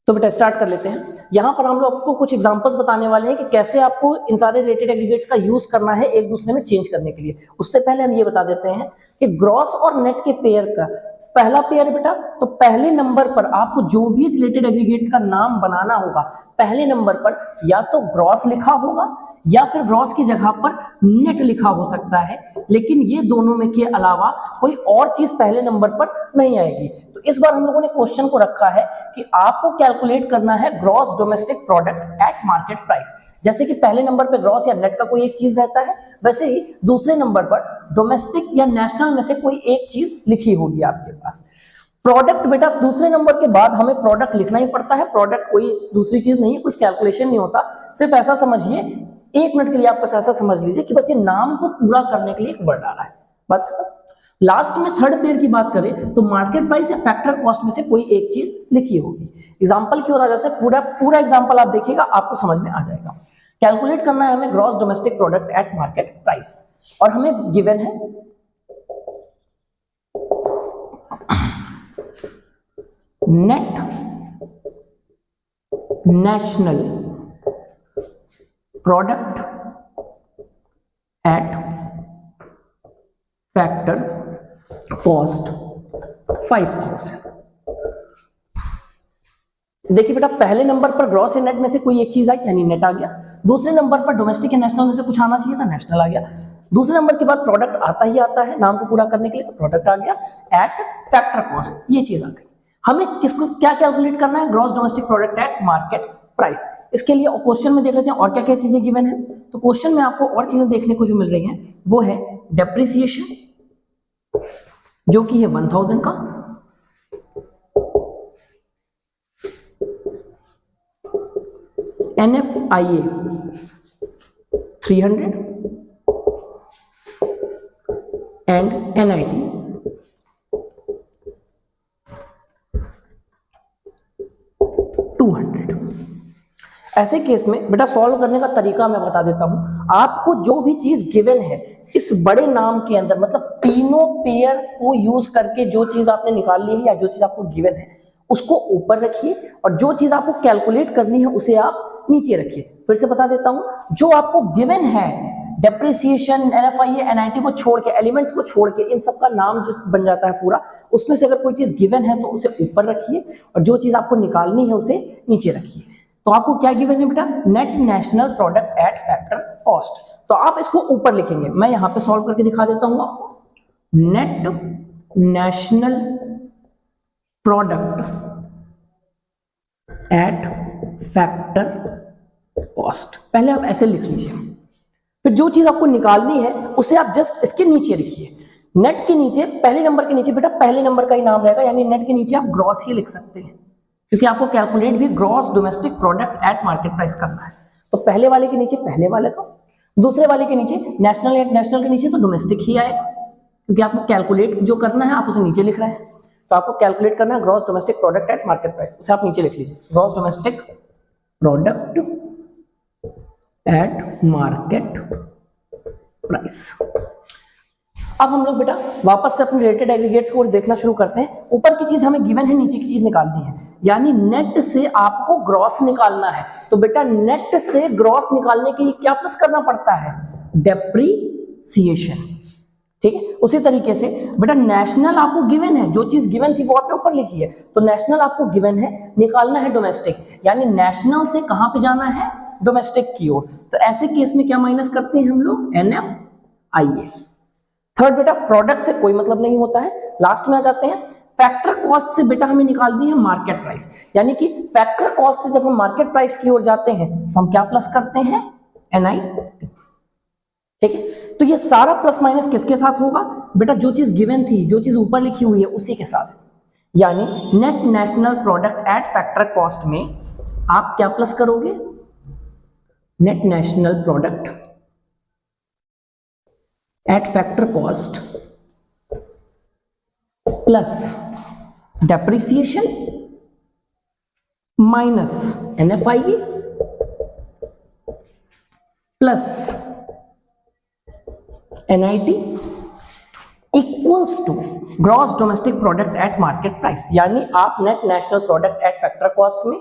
तो बेटा स्टार्ट कर लेते हैं। यहाँ पर हम लोग आपको कुछ एग्जांपल्स बताने वाले हैं कि कैसे आपको इन सारे रिलेटेड एग्रीगेट्स का यूज करना है एक दूसरे में चेंज करने के लिए। उससे पहले हम ये बता देते हैं कि ग्रॉस और नेट के पेयर का पहला पेयर है बेटा, तो पहले नंबर पर आपको जो भी रिलेटेड एग्रीगेट्स का नाम बनाना होगा, पहले नंबर पर या तो ग्रॉस लिखा होगा या फिर ग्रॉस की जगह पर नेट लिखा हो सकता है, लेकिन ये दोनों में के अलावा कोई और चीज पहले नंबर पर नहीं आएगी। तो इस बार हम लोगों ने क्वेश्चन को रखा है कि आपको कैलकुलेट करना है gross domestic product at market price. जैसे कि पहले नंबर पर ग्रॉस या नेट का कोई एक चीज रहता है, वैसे ही दूसरे नंबर पर डोमेस्टिक या नेशनल में से कोई एक चीज लिखी होगी आपके पास। प्रोडक्ट बेटा दूसरे नंबर के बाद हमें प्रोडक्ट लिखना ही पड़ता है, प्रोडक्ट कोई दूसरी चीज नहीं है, कुछ कैलकुलेशन नहीं होता। सिर्फ ऐसा समझिए, एक मिनट के लिए आप बस ऐसा समझ लीजिए कि बस ये नाम को पूरा करने के लिए एक वर्ड आ रहा है, बात खत्म। लास्ट में थर्ड पेयर की बात करें तो मार्केट प्राइस या फैक्टर कॉस्ट में से कोई एक चीज लिखी होगी। एग्जांपल की ओर आ जाता है, पूरा एग्जांपल आप देखिएगा आपको समझ में आ जाएगा। कैलकुलेट करना है हमें gross domestic product at market price, और हमें गिवन है net national product at factor cost 5000। देखिए बेटा पहले नंबर पर ग्रॉस या नेट में से कोई एक चीज आई, यानी नेट आ गया। दूसरे नंबर पर डोमेस्टिक या नेशनल में से कुछ आना चाहिए था, नेशनल आ गया। दूसरे नंबर के बाद प्रोडक्ट आता ही आता है नाम को पूरा करने के लिए, तो प्रोडक्ट आ गया एट फैक्टर कॉस्ट, ये चीज आ गई। हमें किसको क्या कैलकुलेट करना है, gross domestic product at market price. इसके लिए क्वेश्चन में देख लेते हैं और क्या क्या चीजें गिवन है। तो क्वेश्चन में आपको और चीजें देखने को जो मिल रही हैं वो है डेप्रिसिएशन, जो कि है 1000 का, NFIA 300 एंड NIT 200। ऐसे केस में बेटा सॉल्व करने का तरीका मैं बता देता हूं। आपको जो भी चीज गिवन है इस बड़े नाम के अंदर, मतलब तीनों पेयर को यूज करके जो चीज आपने निकाल ली है या जो चीज आपको गिवन है उसको ऊपर रखिए, और जो चीज आपको कैलकुलेट करनी है उसे आप नीचे रखिए। फिर से बता देता हूं, जो आपको गिवन है डेप्रिसिएशन, NFIA, NIT को छोड़ के, एलिमेंट्स को छोड़ के, इन सब का नाम जो बन जाता है पूरा, उसमें से अगर कोई चीज गिवन है तो उसे ऊपर रखिए और जो चीज आपको निकालनी है उसे नीचे रखिए। तो आपको क्या गिवन है बेटा, net national product at factor cost, तो आप इसको ऊपर लिखेंगे। मैं यहां पे सॉल्व करके दिखा देता हूं आपको। Net national product at factor cost, पहले आप ऐसे लिख लीजिए। फिर जो चीज आपको निकालनी है उसे आप जस्ट इसके नीचे लिखिए। नेट के नीचे, पहले नंबर के नीचे बेटा पहले नंबर का ही नाम रहेगा, यानी नेट के नीचे आप ग्रॉस ही लिख सकते हैं, क्योंकि आपको कैलकुलेट भी gross domestic product at market price करना है। तो पहले वाले के नीचे पहले वाले का, दूसरे वाले के नीचे नेशनल, नेशनल के नीचे तो डोमेस्टिक ही आएगा, क्योंकि आपको कैलकुलेट जो करना है आप उसे नीचे लिख रहे हैं। तो आपको कैलकुलेट करना है gross domestic product at market price, उसे आप नीचे लिख लीजिए, gross domestic product at market price. अब हम लोग बेटा वापस से अपने रिलेटेड एग्रीगेट्स को देखना शुरू करते हैं। ऊपर की चीज हमें गिवन है, नीचे की चीज निकालनी है, यानी नेट से आपको ग्रॉस निकालना है। तो बेटा नेट से ग्रॉस निकालने के लिए क्या प्लस करना पड़ता है, डेप्रिसिएशन, ठीक है। उसी तरीके से बेटा नेशनल आपको गिवन है, जो चीज गिवन थी वो आपने ऊपर लिखी है, तो नेशनल आपको गिवन है, निकालना है डोमेस्टिक, यानी नेशनल से कहां पे जाना है, डोमेस्टिक की ओर। तो ऐसे केस में क्या माइनस करते हैं हम लोग, NFIA। थर्ड बेटा प्रोडक्ट से कोई मतलब नहीं होता है। लास्ट में आ जाते हैं फैक्टर कॉस्ट से, बेटा हमें निकालनी है मार्केट प्राइस, यानी कि फैक्टर कॉस्ट से जब हम मार्केट प्राइस की ओर जाते हैं तो हम क्या प्लस करते हैं, NIT, ठीक है। तो ये सारा प्लस माइनस किसके साथ होगा बेटा, जो चीज गिवन थी, जो चीज ऊपर लिखी हुई है उसी के साथ, यानी net national product at factor cost में आप क्या प्लस करोगे, net national product at factor cost plus depreciation minus NFIA प्लस NIT equals to gross domestic product at market price, यानी आप net national product at factor cost में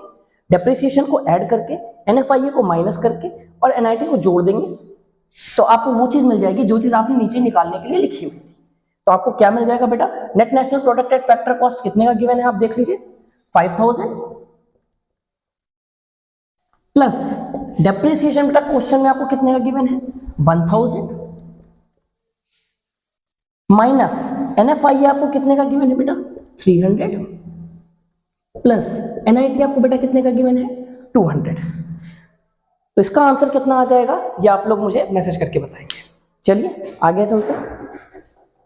depreciation को add करके, NFIA को माइनस करके और NIT को जोड़ देंगे तो आपको वो चीज मिल जाएगी जो चीज आपने नीचे निकालने के लिए लिखी हुई थी। तो आपको क्या मिल जाएगा बेटा, net national product at factor cost कितने का गिवन है आप देख लीजिए, 5000 प्लस डेप्रिसिएशन बेटा क्वेश्चन में आपको कितने का गिवन है 1000 माइनस NFIA आपको कितने का गिवन है बेटा 300 प्लस NIT आपको बेटा कितने का गिवन है 200। तो इसका आंसर कितना आ जाएगा ये आप लोग मुझे मैसेज करके बताएंगे। चलिए आगे चलते हैं।